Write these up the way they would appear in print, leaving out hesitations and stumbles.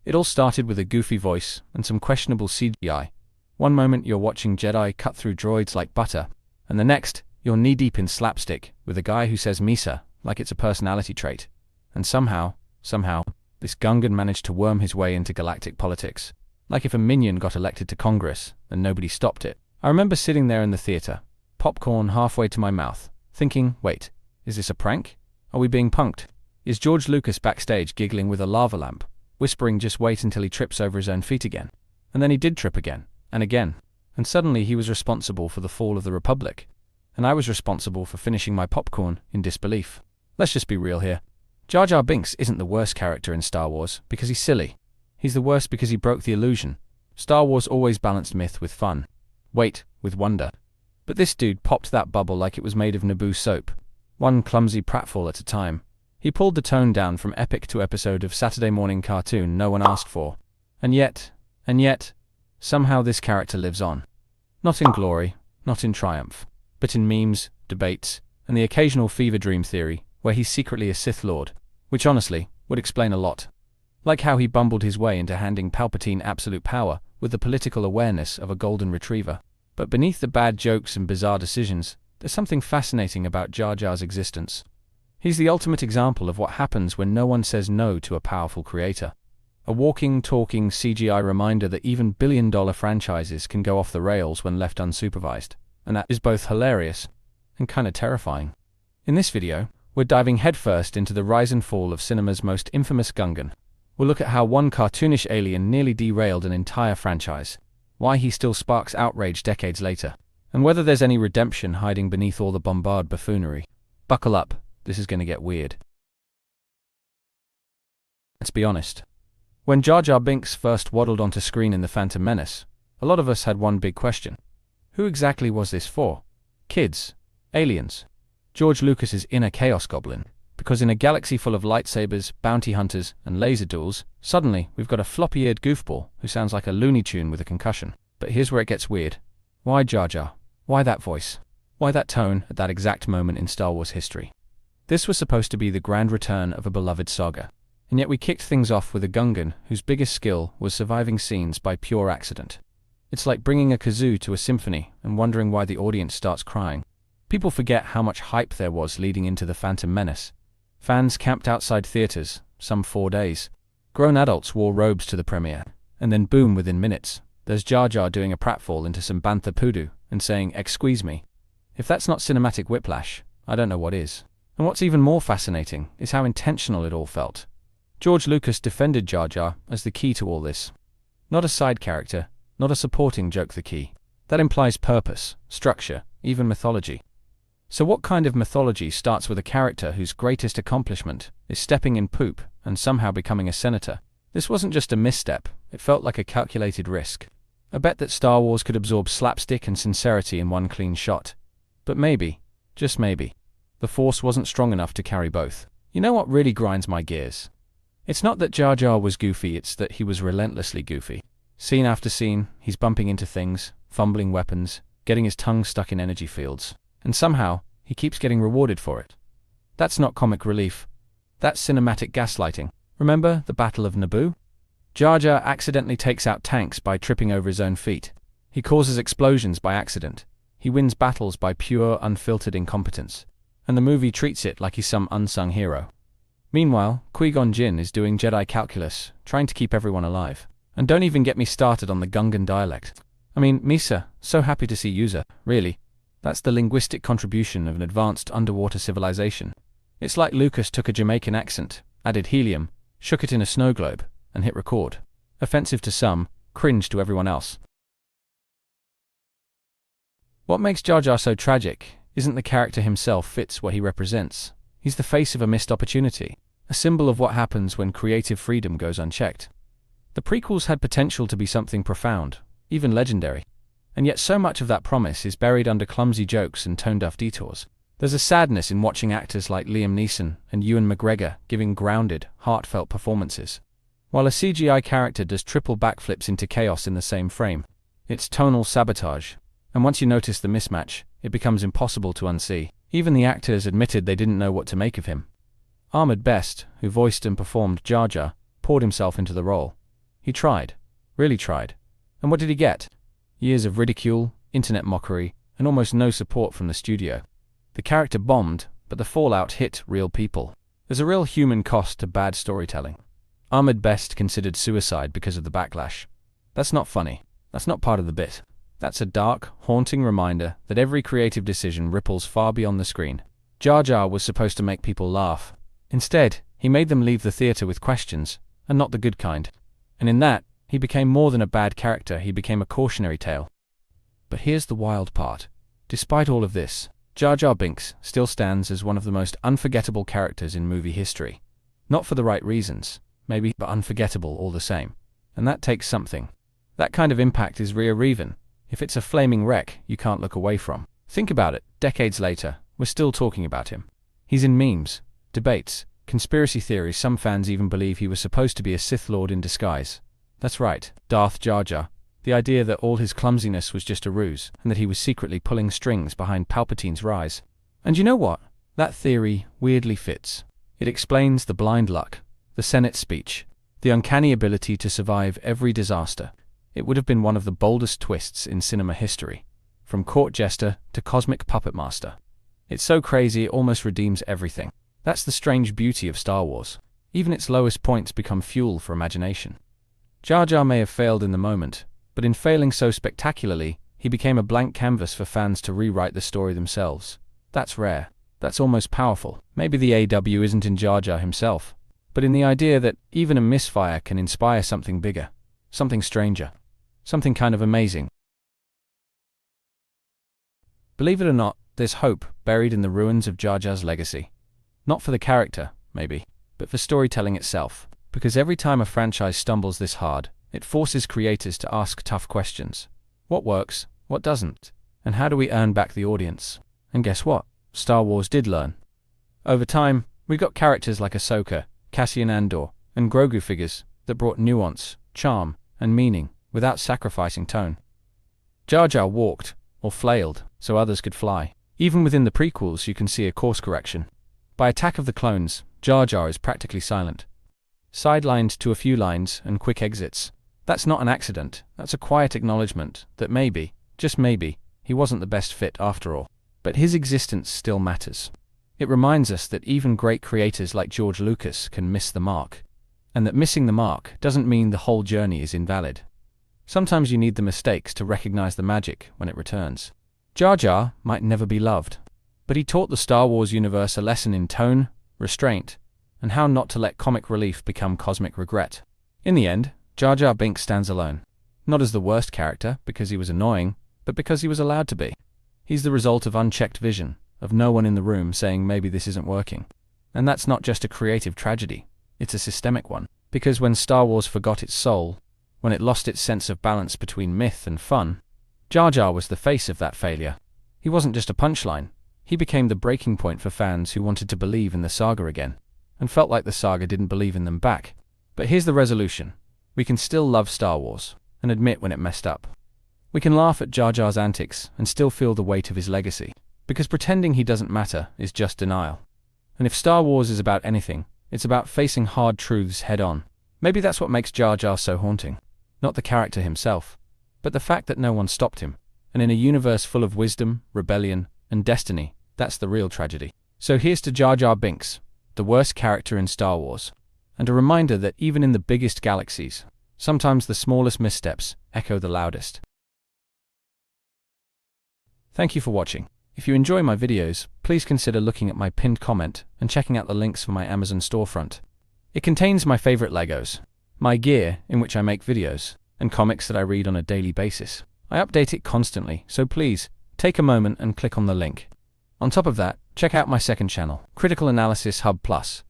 It all started with a goofy voice and some questionable CGI. One moment you're watching Jedi cut through droids like butter, and the next, you're knee-deep in slapstick with a guy who says Misa like it's a personality trait. And somehow, this Gungan managed to worm his way into galactic politics. Like if a minion got elected to Congress and nobody stopped it. I remember sitting there in the theater, popcorn halfway to my mouth, thinking, wait, is this a prank? Are we being punked? Is George Lucas backstage giggling with a lava lamp, whispering just wait until he trips over his own feet again? And then he did trip again, and again. And suddenly he was responsible for the fall of the Republic. And I was responsible for finishing my popcorn in disbelief. Let's just be real here. Jar Jar Binks isn't the worst character in Star Wars because he's silly. He's the worst because he broke the illusion. Star Wars always balanced myth with fun. Wait, with wonder. But this dude popped that bubble like it was made of Naboo soap. One clumsy pratfall at a time. He pulled the tone down from epic to episode of Saturday morning cartoon no one asked for. And yet, somehow this character lives on. Not in glory, not in triumph, but in memes, debates, and the occasional fever dream theory where he's secretly a Sith Lord, which honestly would explain a lot. Like how he bumbled his way into handing Palpatine absolute power with the political awareness of a golden retriever. But beneath the bad jokes and bizarre decisions, there's something fascinating about Jar Jar's existence. He's the ultimate example of what happens when no one says no to a powerful creator. A walking, talking CGI reminder that even billion-dollar franchises can go off the rails when left unsupervised. And that is both hilarious and kinda terrifying. In this video, we're diving headfirst into the rise and fall of cinema's most infamous Gungan. We'll look at how one cartoonish alien nearly derailed an entire franchise, why he still sparks outrage decades later, and whether there's any redemption hiding beneath all the bombard buffoonery. Buckle up, this is gonna get weird. Let's be honest. When Jar Jar Binks first waddled onto screen in The Phantom Menace, a lot of us had one big question. Who exactly was this for? Kids? Aliens? George Lucas's inner chaos goblin? Because in a galaxy full of lightsabers, bounty hunters, and laser duels, suddenly we've got a floppy-eared goofball who sounds like a Looney Tune with a concussion. But here's where it gets weird. Why Jar Jar? Why that voice? Why that tone at that exact moment in Star Wars history? This was supposed to be the grand return of a beloved saga. And yet we kicked things off with a Gungan whose biggest skill was surviving scenes by pure accident. It's like bringing a kazoo to a symphony and wondering why the audience starts crying. People forget how much hype there was leading into The Phantom Menace. Fans camped outside theaters, some 4 days. Grown adults wore robes to the premiere. And then boom, within minutes, there's Jar Jar doing a pratfall into some bantha poodoo and saying, "Excuse me." If that's not cinematic whiplash, I don't know what is. And what's even more fascinating is how intentional it all felt. George Lucas defended Jar Jar as the key to all this. Not a side character, not a supporting joke the key. That implies purpose, structure, even mythology. So what kind of mythology starts with a character whose greatest accomplishment is stepping in poop and somehow becoming a senator? This wasn't just a misstep, it felt like a calculated risk. A bet that Star Wars could absorb slapstick and sincerity in one clean shot. But maybe, just maybe, the Force wasn't strong enough to carry both. You know what really grinds my gears? It's not that Jar Jar was goofy, it's that he was relentlessly goofy. Scene after scene, he's bumping into things, fumbling weapons, getting his tongue stuck in energy fields. And somehow, he keeps getting rewarded for it. That's not comic relief. That's cinematic gaslighting. Remember the Battle of Naboo? Jar Jar accidentally takes out tanks by tripping over his own feet. He causes explosions by accident. He wins battles by pure, unfiltered incompetence. And the movie treats it like he's some unsung hero. Meanwhile, Qui-Gon Jinn is doing Jedi calculus, trying to keep everyone alive. And don't even get me started on the Gungan dialect. I mean, Misa, so happy to see User, really. That's the linguistic contribution of an advanced underwater civilization. It's like Lucas took a Jamaican accent, added helium, shook it in a snow globe, and hit record. Offensive to some, cringe to everyone else. What makes Jar Jar so tragic isn't the character himself fits what he represents. He's the face of a missed opportunity, a symbol of what happens when creative freedom goes unchecked. The prequels had potential to be something profound, even legendary. And yet so much of that promise is buried under clumsy jokes and tone-deaf detours. There's a sadness in watching actors like Liam Neeson and Ewan McGregor giving grounded, heartfelt performances, while a CGI character does triple backflips into chaos in the same frame. It's tonal sabotage, and once you notice the mismatch, it becomes impossible to unsee. Even the actors admitted they didn't know what to make of him. Ahmed Best, who voiced and performed Jar Jar, poured himself into the role. He tried. Really tried. And what did he get? Years of ridicule, internet mockery, and almost no support from the studio. The character bombed, but the fallout hit real people. There's a real human cost to bad storytelling. Ahmed Best considered suicide because of the backlash. That's not funny. That's not part of the bit. That's a dark, haunting reminder that every creative decision ripples far beyond the screen. Jar Jar was supposed to make people laugh. Instead, he made them leave the theater with questions, and not the good kind. And in that, he became more than a bad character, he became a cautionary tale. But here's the wild part. Despite all of this, Jar Jar Binks still stands as one of the most unforgettable characters in movie history. Not for the right reasons, maybe, but unforgettable all the same. And that takes something. That kind of impact is rare even. If it's a flaming wreck, you can't look away from. Think about it, decades later, we're still talking about him. He's in memes, debates, conspiracy theories. Some fans even believe he was supposed to be a Sith Lord in disguise. That's right, Darth Jar Jar. The idea that all his clumsiness was just a ruse, and that he was secretly pulling strings behind Palpatine's rise. And you know what? That theory weirdly fits. It explains the blind luck, the Senate speech, the uncanny ability to survive every disaster. It would have been one of the boldest twists in cinema history. From court jester to cosmic puppet master. It's so crazy it almost redeems everything. That's the strange beauty of Star Wars. Even its lowest points become fuel for imagination. Jar Jar may have failed in the moment, but in failing so spectacularly, he became a blank canvas for fans to rewrite the story themselves. That's rare. That's almost powerful. Maybe the AW isn't in Jar Jar himself, but in the idea that even a misfire can inspire something bigger, something stranger, something kind of amazing. Believe it or not, there's hope buried in the ruins of Jar Jar's legacy. Not for the character, maybe, but for storytelling itself. Because every time a franchise stumbles this hard, it forces creators to ask tough questions. What works? What doesn't? And how do we earn back the audience? And guess what? Star Wars did learn. Over time, we got characters like Ahsoka, Cassian Andor, and Grogu figures that brought nuance, charm, and meaning without sacrificing tone. Jar Jar walked, or flailed, so others could fly. Even within the prequels you can see a course correction. By Attack of the Clones, Jar Jar is practically silent. Sidelined to a few lines and quick exits. That's not an accident, that's a quiet acknowledgement that maybe, just maybe, he wasn't the best fit after all. But his existence still matters. It reminds us that even great creators like George Lucas can miss the mark. And that missing the mark doesn't mean the whole journey is invalid. Sometimes you need the mistakes to recognize the magic when it returns. Jar Jar might never be loved, but he taught the Star Wars universe a lesson in tone, restraint, and how not to let comic relief become cosmic regret. In the end, Jar Jar Binks stands alone. Not as the worst character, because he was annoying, but because he was allowed to be. He's the result of unchecked vision, of no one in the room saying maybe this isn't working. And that's not just a creative tragedy, it's a systemic one. Because when Star Wars forgot its soul, when it lost its sense of balance between myth and fun, Jar Jar was the face of that failure. He wasn't just a punchline, he became the breaking point for fans who wanted to believe in the saga again, and felt like the saga didn't believe in them back. But here's the resolution. We can still love Star Wars, and admit when it messed up. We can laugh at Jar Jar's antics and still feel the weight of his legacy, because pretending he doesn't matter is just denial. And if Star Wars is about anything, it's about facing hard truths head on. Maybe that's what makes Jar Jar so haunting. Not the character himself, but the fact that no one stopped him. And in a universe full of wisdom, rebellion, and destiny, that's the real tragedy. So here's to Jar Jar Binks, the worst character in Star Wars, and a reminder that even in the biggest galaxies, sometimes the smallest missteps echo the loudest. Thank you for watching. If you enjoy my videos, please consider looking at my pinned comment and checking out the links for my Amazon storefront. It contains my favorite Legos, my gear in which I make videos, and comics that I read on a daily basis. I update it constantly, so please, take a moment and click on the link. On top of that, check out my second channel, Critical Analysis Hub Plus,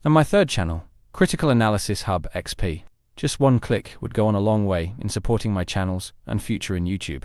and my third channel, Critical Analysis Hub XP. Just one click would go on a long way in supporting my channels and future in YouTube.